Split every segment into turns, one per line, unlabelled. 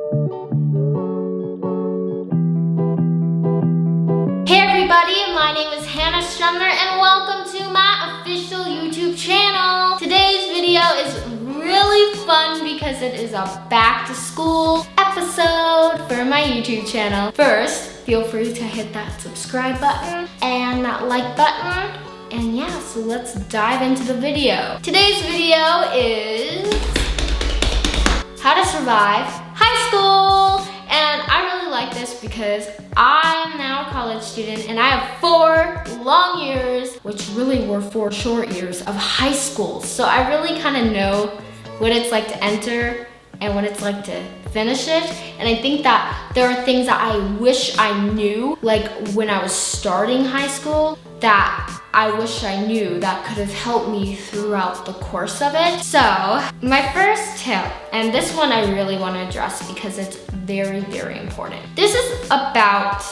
Hey everybody, my name is Hannah Strumner and welcome to my official YouTube channel. Today's video is really fun because it is a back to school episode for my YouTube channel. First, feel free to hit that subscribe button and that like button. And yeah, so let's dive into the video. Today's video is how to survive high school. And I really like this because I'm now a college student and I have 4 long years, which really were 4 short years of high school. So I really kind of know what it's like to enter and what it's like to finish it. And I think that there are things that I wish I knew, like when I was starting high school, that I wish I knew that could have helped me throughout the course of it. So my first tip, and this one I really want to address because it's very, very important. This is about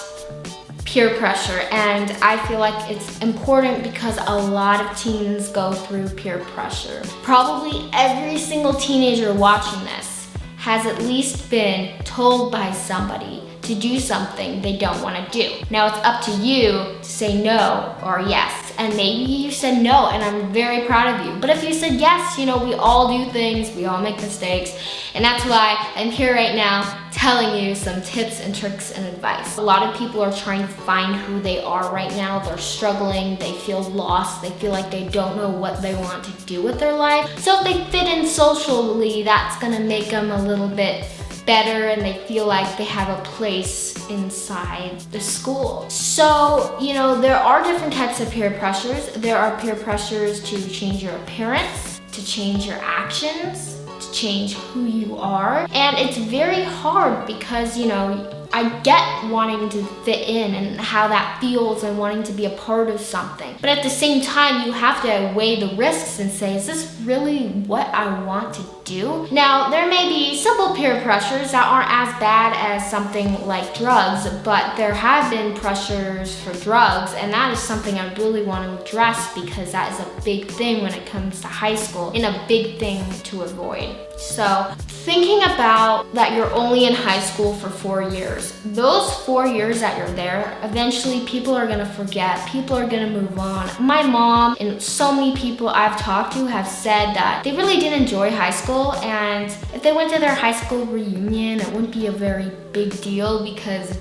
peer pressure, and I feel like it's important because a lot of teens go through peer pressure. Probably every single teenager watching this has at least been told by somebody to do something they don't want to do. Now it's up to you to say no or yes. And maybe you said no, and I'm very proud of you. But if you said yes, you know, we all do things, we all make mistakes. And that's why I'm here right now telling you some tips and tricks and advice. A lot of people are trying to find who they are right now. They're struggling, they feel lost, they feel like they don't know what they want to do with their life. So if they fit in socially, that's gonna make them a little bit better and they feel like they have a place inside the school. So, you know, there are different types of peer pressures. There are peer pressures to change your appearance, to change your actions, to change who you are. And it's very hard because, you know, I get wanting to fit in and how that feels and wanting to be a part of something. But at the same time, you have to weigh the risks and say, is this really what I want to do? Now, there may be simple peer pressures that aren't as bad as something like drugs, but there have been pressures for drugs, and that is something I really want to address because that is a big thing when it comes to high school and a big thing to avoid. So, thinking about that you're only in high school for 4 years, those 4 years that you're there, eventually people are gonna forget, people are gonna move on. My mom and so many people I've talked to have said that they really didn't enjoy high school, and if they went to their high school reunion, it wouldn't be a very big deal because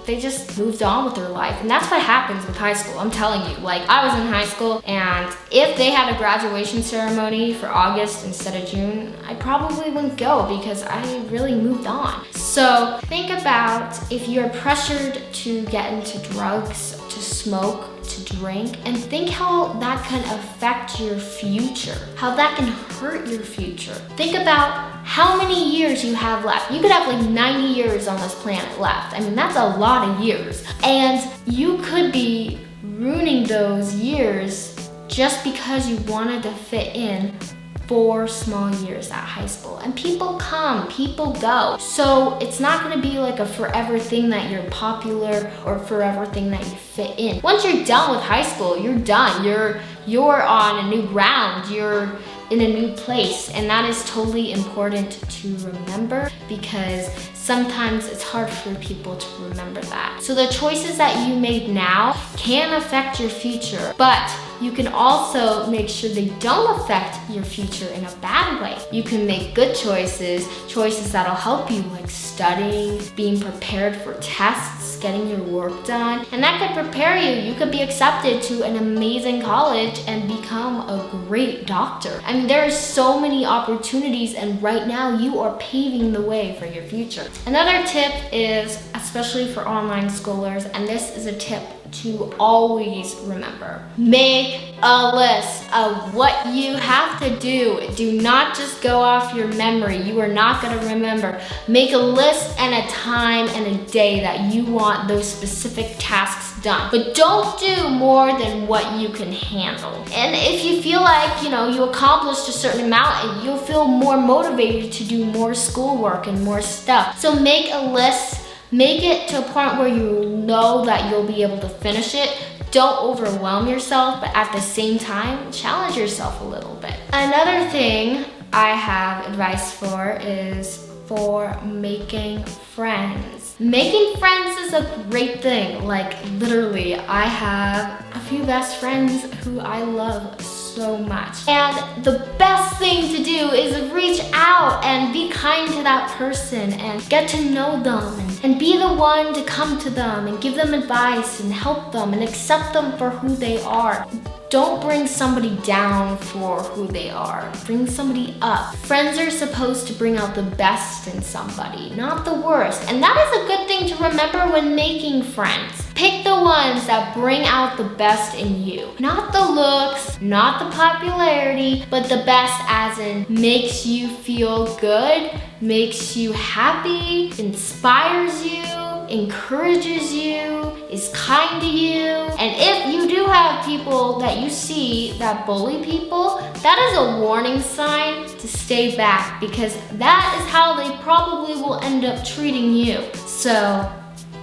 they just moved on with their life. And that's what happens with high school, I'm telling you. Like, I was in high school, and if they had a graduation ceremony for August instead of June, I probably wouldn't go because I really moved on. So think about if you're pressured to get into drugs, to smoke, to drink, and think how that can affect your future, how that can hurt your future. Think about how many years you have left. You could have like 90 years on this planet left. I mean, that's a lot of years. And you could be ruining those years just because you wanted to fit in 4 small years at high school. And people come, people go. So it's not gonna be like a forever thing that you're popular or forever thing that you fit in. Once you're done with high school, you're done. You're on a new ground. You're in a new place, and that is totally important to remember because sometimes it's hard for people to remember that. So the choices that you made now can affect your future, but you can also make sure they don't affect your future in a bad way. You can make good choices that'll help you, like studying, being prepared for tests, getting your work done, and that could prepare you. You could be accepted to an amazing college and become a great doctor. I mean, there are so many opportunities, and right now you are paving the way for your future. Another tip is, especially for online schoolers, and this is a tip to always remember. Make a list of what you have to do. Do not just go off your memory. You are not gonna remember. Make a list and a time and a day that you want those specific tasks done. But don't do more than what you can handle. And if you feel like, you know, you accomplished a certain amount, you'll feel more motivated to do more schoolwork and more stuff. So make a list. Make it to a point where you know that you'll be able to finish it. Don't overwhelm yourself, but at the same time, challenge yourself a little bit. Another thing I have advice for is for making friends. Making friends is a great thing. Like literally, I have a few best friends who I love so much. And the best thing to do is reach out and be kind to that person and get to know them and be the one to come to them and give them advice and help them and accept them for who they are. Don't bring somebody down for who they are. Bring somebody up. Friends are supposed to bring out the best in somebody, not the worst. And that is a good thing to remember when making friends. Pick the ones that bring out the best in you. Not the looks, not the popularity, but the best as in makes you feel good, makes you happy, inspires you, encourages you, is kind to you. And if you do have people that you see that bully people, that is a warning sign to stay back, because that is how they probably will end up treating you. So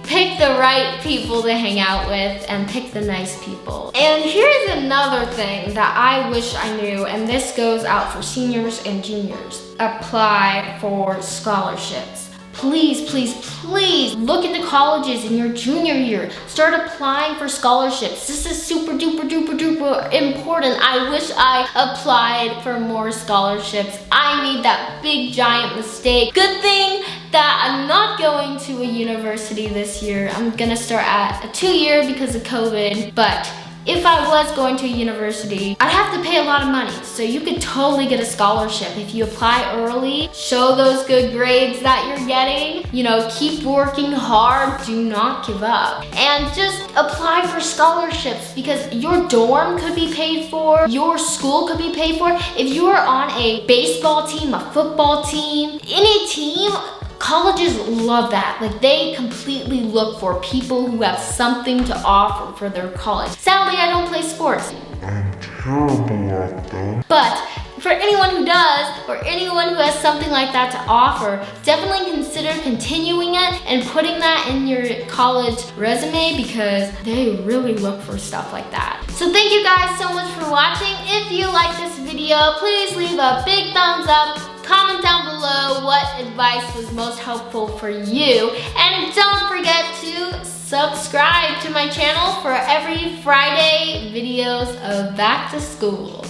pick the right people to hang out with and pick the nice people. And here's another thing that I wish I knew, and this goes out for seniors and juniors. Apply for scholarships. Please, please, please look into colleges in your junior year. Start applying for scholarships. This is super duper duper duper important. I wish I applied for more scholarships. I made that big giant mistake. Good thing that I'm not going to a university this year. I'm gonna start at a 2-year because of COVID, but if I was going to a university, I'd have to pay a lot of money. So you could totally get a scholarship if you apply early, show those good grades that you're getting, you know, keep working hard, do not give up. And just apply for scholarships, because your dorm could be paid for, your school could be paid for. If you are on a baseball team, a football team, any team, colleges love that. Like, they completely look for people who have something to offer for their college. Sadly, I don't play sports.
I'm terrible at them.
But for anyone who does, or anyone who has something like that to offer, definitely consider continuing it and putting that in your college resume, because they really look for stuff like that. So thank you guys so much for watching. If you like this video, please leave a big thumbs up. Comment down below what advice was most helpful for you. And don't forget to subscribe to my channel for every Friday videos of back to school.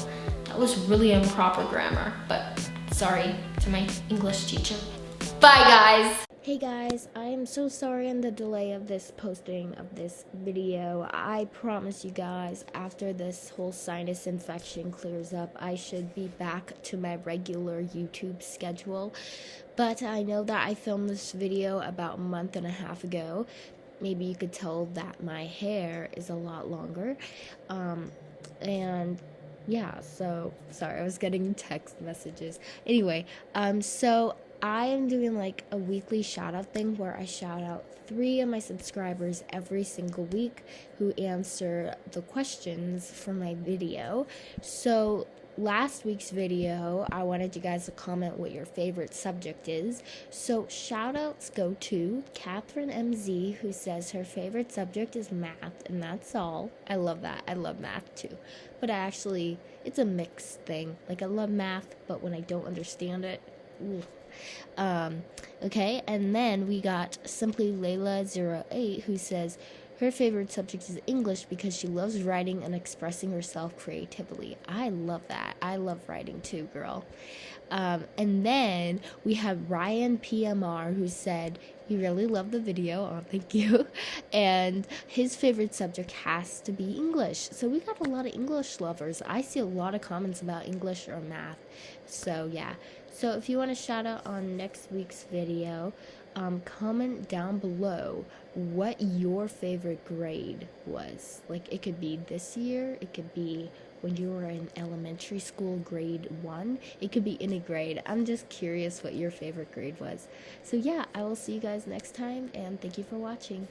That was really improper grammar, but sorry to my English teacher. Bye guys. Hey guys, I am so sorry on the delay of this posting of this video. I promise you guys, after this whole sinus infection clears up, I should be back to my regular YouTube schedule. But I know that I filmed this video about a month and a half ago. Maybe you could tell that my hair is a lot longer. And yeah, so sorry, I was getting text messages. Anyway, so I am doing like a weekly shout out thing where I shout out 3 of my subscribers every single week who answer the questions for my video. So last week's video, I wanted you guys to comment what your favorite subject is. So shout outs go to Catherine MZ, who says her favorite subject is math, and that's all. I love that. I love math too. But it's a mixed thing. Like, I love math, but when I don't understand it, ooh. Okay, and then we got Simply Layla08, who says her favorite subject is English because she loves writing and expressing herself creatively. I love that. I love writing too, girl. And then we have Ryan PMR, who said he really loved the video. Oh, thank you. And his favorite subject has to be English. So we got a lot of English lovers. I see a lot of comments about English or math. So yeah. So if you want to shout out on next week's video, comment down below what your favorite grade was. Like, it could be this year, it could be when you were in elementary school, grade 1. It could be any grade. I'm just curious what your favorite grade was. So yeah, I will see you guys next time, and thank you for watching.